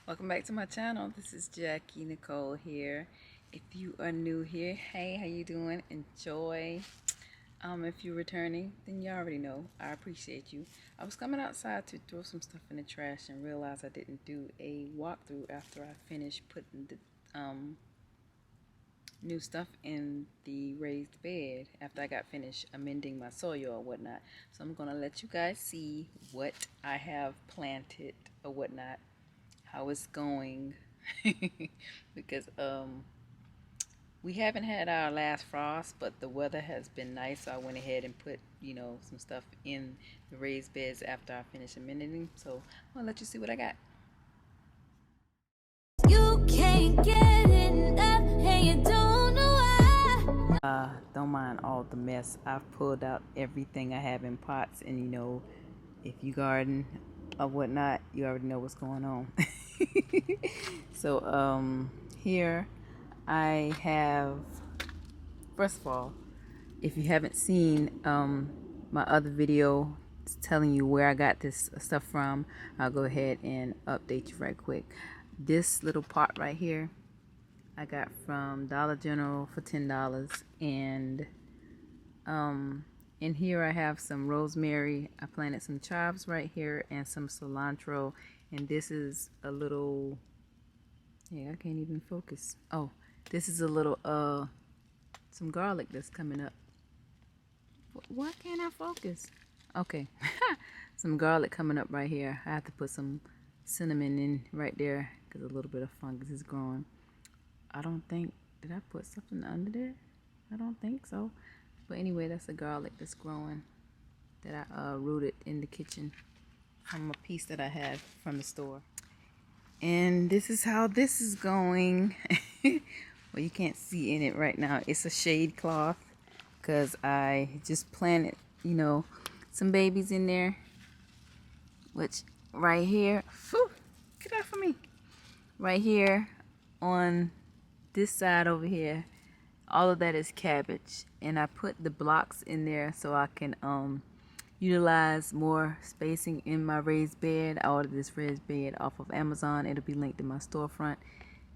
Welcome back to my channel. This is Jackie Nicole here. If you are new here, hey, how you doing? Enjoy. If you're returning, then you already know. I appreciate you. I was coming outside to throw some stuff in the trash and realized I didn't do a walkthrough after I finished putting the new stuff in the raised bed after I got finished amending my soil or whatnot. So I'm gonna let you guys see what I have planted or whatnot, how it's going. Because we haven't had our last frost, but the weather has been nice, so I went ahead and put some stuff in the raised beds after I finished amending. So I'll let you see what I got. You can't get enough and you don't know why. Don't mind all the mess. I've pulled out everything I have in pots, and if you garden or whatnot, you already know what's going on. So here I have, first of all, if you haven't seen my other video telling you where I got this stuff from, I'll go ahead and update you right quick. This little pot right here I got from Dollar General for $10, and in here I have some rosemary. I planted some chives right here and some cilantro, and this is a little, yeah, I can't even focus. Oh, this is a little some garlic that's coming up. Why can't I focus? Okay. Some garlic coming up right here. I have to put some cinnamon in right there because a little bit of fungus is growing. I don't think, did I put something under there? I don't think so. But anyway, that's the garlic that's growing that I rooted in the kitchen from a piece that I had from the store. And this is how this is going. Well, you can't see in it right now. It's a shade cloth because I just planted, some babies in there. Which right here, whew, get off of me. Right here on this side over here, all of that is cabbage, and I put the blocks in there so I can utilize more spacing in my raised bed. I ordered this raised bed off of Amazon. It'll be linked in my storefront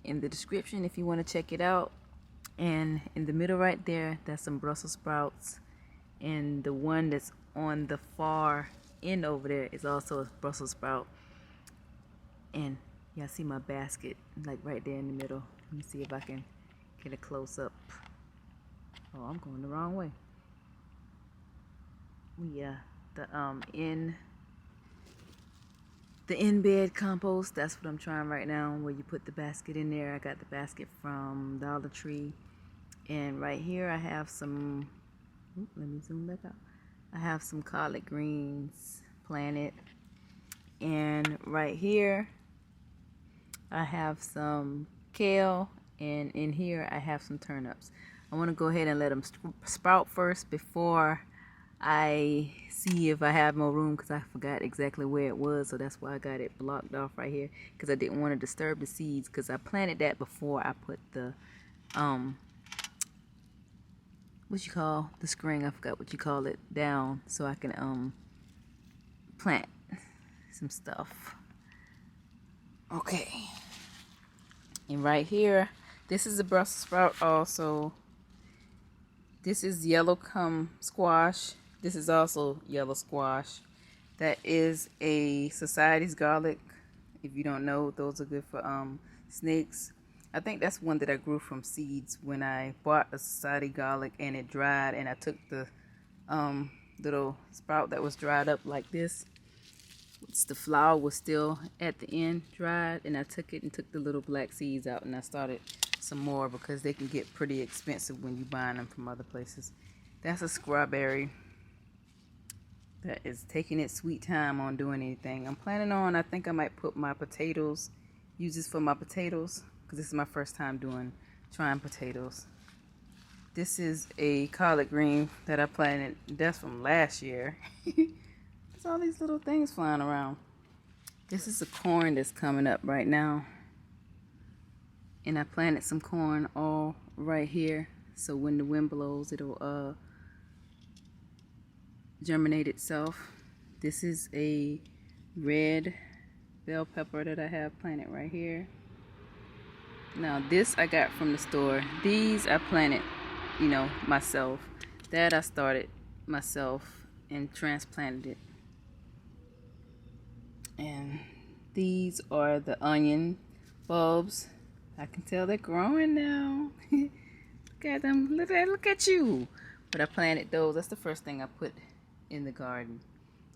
in the description if you want to check it out. And in the middle right there, that's some Brussels sprouts, and the one that's on the far end over there is also a Brussels sprout. And y'all see my basket like right there in the middle. Let me see if I can get a close up. Oh, I'm going the wrong way. Yeah, the in bed compost, that's what I'm trying right now, where you put the basket in there. I got the basket from Dollar Tree. And right here I have some, let me zoom back out. I have some collard greens planted. And right here I have some kale, and in here I have some turnips. I want to go ahead and let them sprout first before I see if I have more room, because I forgot exactly where it was, so that's why I got it blocked off right here, because I didn't want to disturb the seeds, because I planted that before I put the what you call the screen, I forgot what you call it, down, so I can plant some stuff. Okay. And right here, this is a Brussels sprout also. This is yellow squash. This is also yellow squash. That is a Society's garlic. If you don't know, those are good for snakes. I think that's one that I grew from seeds when I bought a Society garlic and it dried, and I took the little sprout that was dried up like this. The flower was still at the end dried, and I took it and took the little black seeds out, and I started some more because they can get pretty expensive when you buy them from other places. That's a strawberry that is taking its sweet time on doing anything. I'm planning on, I think I might put my potatoes, use this for my potatoes, because this is my first time trying potatoes. This is a collard green that I planted, that's from last year. There's all these little things flying around. This is the corn that's coming up right now. And I planted some corn all right here, so when the wind blows, it'll germinate itself. This is a red bell pepper that I have planted right here. Now this I got from the store. These I planted, you know, myself. That I started myself and transplanted it. And these are the onion bulbs. I can tell they're growing now. Look at them. Look at you. But I planted those. That's the first thing I put in the garden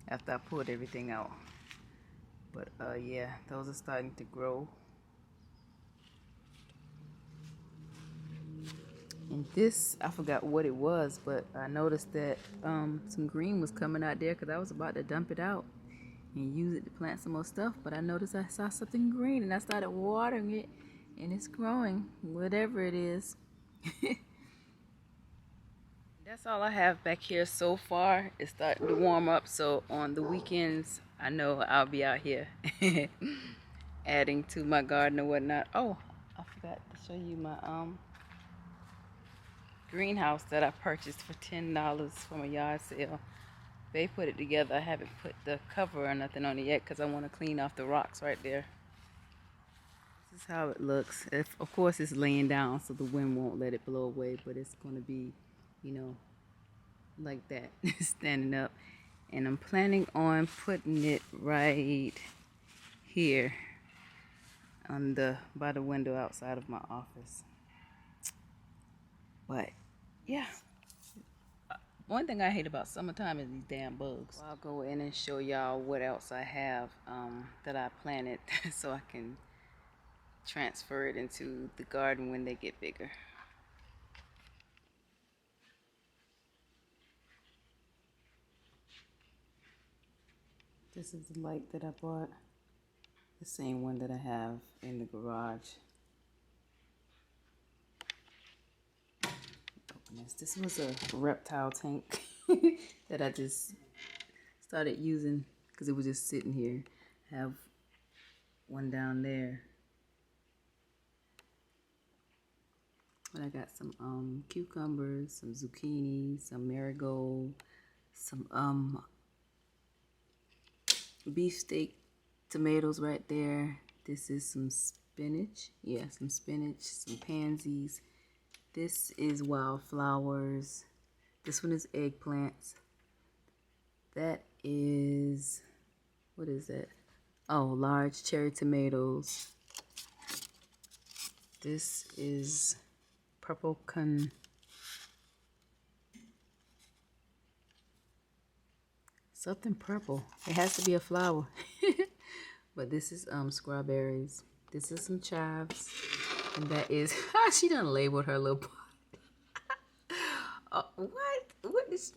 after I pulled everything out. But yeah, those are starting to grow. And this, I forgot what it was, but I noticed that some green was coming out there because I was about to dump it out and use it to plant some more stuff. But I noticed I saw something green and I started watering it, and it's growing, whatever it is. That's all I have back here so far. It's starting to warm up, so on the weekends, I know I'll be out here adding to my garden or whatnot. Oh, I forgot to show you my greenhouse that I purchased for $10 from a yard sale. They put it together. I haven't put the cover or nothing on it yet because I want to clean off the rocks right there. This is how it looks. Of course, it's laying down so the wind won't let it blow away, but it's going to be, you know, like that, standing up. And I'm planning on putting it right here on by the window outside of my office. But yeah, one thing I hate about summertime is these damn bugs. Well, I'll go in and show y'all what else I have that I planted so I can transfer it into the garden when they get bigger. This is the light that I bought, the same one that I have in the garage. This was a reptile tank that I just started using because it was just sitting here. I have one down there. But I got some cucumbers, some zucchini, some marigold, some beefsteak tomatoes right there. This is some spinach. Yeah, some spinach, some pansies. This is wildflowers. This one is eggplants. That is, what is that? Oh, large cherry tomatoes. This is purple something purple. It has to be a flower. But this is strawberries. This is some chives. And that is, she done labeled her little pot. What is,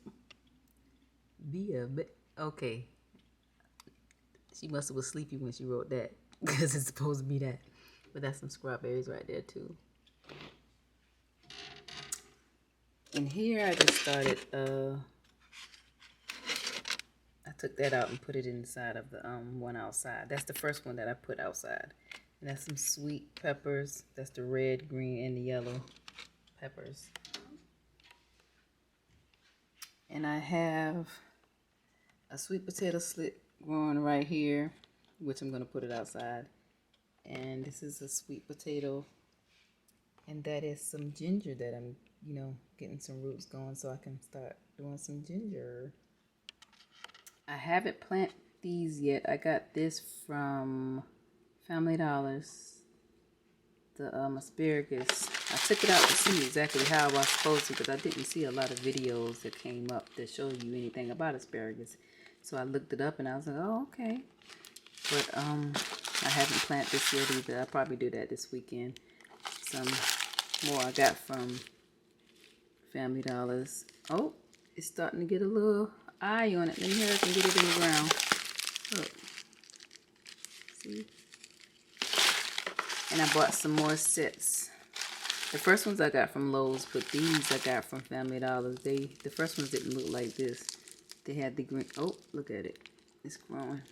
okay. She must have was sleepy when she wrote that because it's supposed to be that. But that's some strawberries right there too. And here I just started, I took that out and put it inside of the one outside. That's the first one that I put outside. And that's some sweet peppers. That's the red, green, and the yellow peppers. And I have a sweet potato slit growing right here, which I'm going to put it outside. And this is a sweet potato. And that is some ginger that I'm, you know, getting some roots going so I can start doing some ginger. I haven't planted these yet. I got this from Family Dollars, the asparagus. I took it out to see exactly how I was supposed to because I didn't see a lot of videos that came up that showed you anything about asparagus. So I looked it up and I was like, oh, okay. But I haven't planted this yet either. I'll probably do that this weekend. Some more I got from Family Dollars. Oh, it's starting to get a little eye on it. Let me hurry up and get it in the ground. Look. See? And I bought some more sets. The first ones I got from Lowe's, but these I got from Family Dollars. The first ones didn't look like this. They had the green. Oh, look at it. It's growing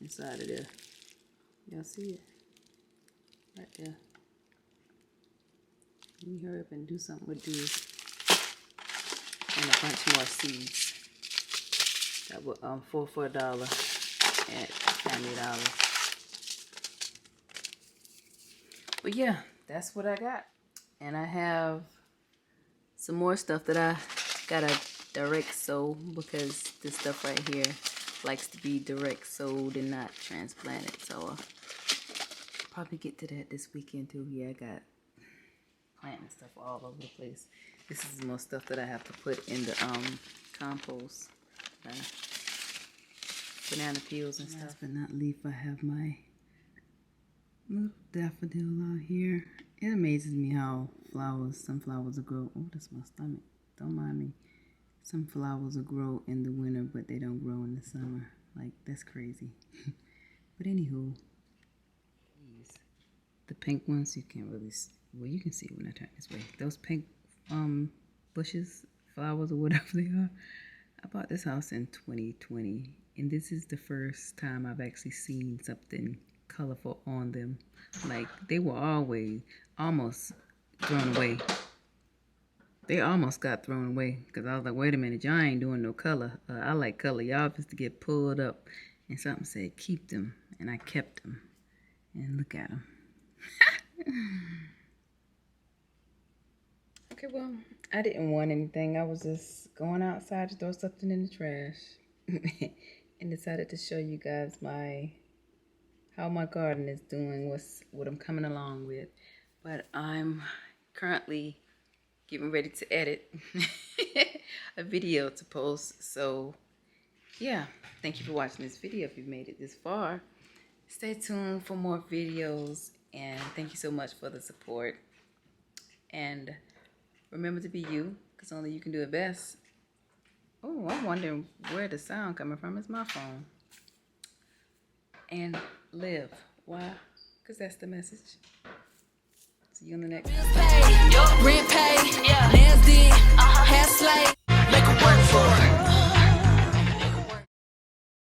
inside of there. Y'all see it? Right there. Let me hurry up and do something with these. And a bunch more seeds. That were $4 for $1 at Family Dollars. But yeah, that's what I got. And I have some more stuff that I gotta direct sew, because this stuff right here likes to be direct sewed and not transplanted. So I'll probably get to that this weekend too. Yeah, I got planting stuff all over the place. This is more stuff that I have to put in the compost. Banana peels and stuff. Last but not least, I have my little daffodil out here. It amazes me how some flowers will grow. Oh, that's my stomach. Don't mind me. Some flowers will grow in the winter, but they don't grow in the summer. Like, that's crazy. But anywho, the pink ones, you can't really see. Well, you can see it when I turn this way. Those pink bushes, flowers, or whatever they are. I bought this house in 2020, and this is the first time I've actually seen something colorful on them. Like, they were always almost thrown away. They almost got thrown away, because I was like, wait a minute, y'all ain't doing no color. I like color. Y'all just to get pulled up. And something said, keep them. And I kept them. And look at them. Okay, well, I didn't want anything. I was just going outside to throw something in the trash. And decided to show you guys how my garden is doing, what I'm coming along with. But I'm currently getting ready to edit a video to post. So yeah, thank you for watching this video. If you've made it this far, stay tuned for more videos, and thank you so much for the support. And remember to be you, because only you can do it best. Oh, I'm wondering where the sound coming from. It's my phone. And live. Why? Because that's the message. See you on the next one.